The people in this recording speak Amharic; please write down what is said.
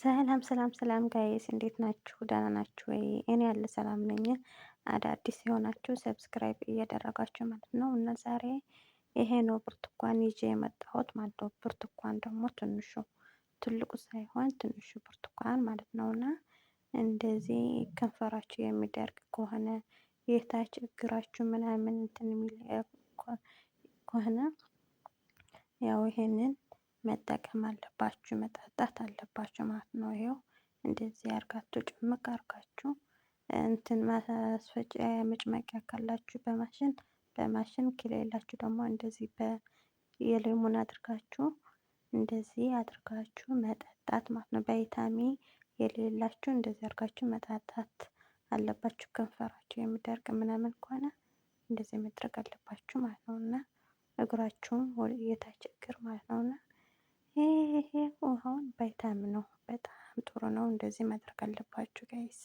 ሰላም ሰላም ሰላም ጋይስ እንዴት ናችሁ? ደህና ናችሁ ወይ? እኔ ያለ ሰላም ነኝ። አዳዲስ የሆናችሁ ሰብስክራይብ እያደረጋችሁ ማለት ነው። እና ዛሬ ይሄ ነው ብርቱካን ይዤ የመጣሁት ማለት ነው። ብርቱካን ደግሞ ትልቁ ሳይሆን ትንሹ ብርቱካን ማለት ነው። እና እንደዚህ ከንፈራችሁ የሚደርቅ ከሆነ የታች እግራችሁ ምናምን እንትን የሚል ከሆነ ያው ይሄንን መጠቀም አለባችሁ፣ መጠጣት አለባችሁ ማለት ነው። ይሄው እንደዚህ አርጋችሁ ጭምቅ አርጋችሁ እንትን ማስፈጫ መጭመቂያ ካላችሁ በማሽን ከሌላችሁ ደግሞ እንደዚህ የሌሞን አድርጋችሁ እንደዚህ አድርጋችሁ መጠጣት ማለት ነው። ቫይታሚን የሌላችሁ እንደዚህ አድርጋችሁ መጠጣት አለባችሁ። ከንፈራችሁ የሚደርቅ ምናምን ከሆነ እንደዚህ መድረግ አለባችሁ ማለት ነው። እና እግራችሁም የታች እግር ማለት ነው። እና ይሄ ውሃውን ቫይታሚን ነው፣ በጣም ጥሩ ነው። እንደዚህ ማድረግ አለባችሁ ጋይስ።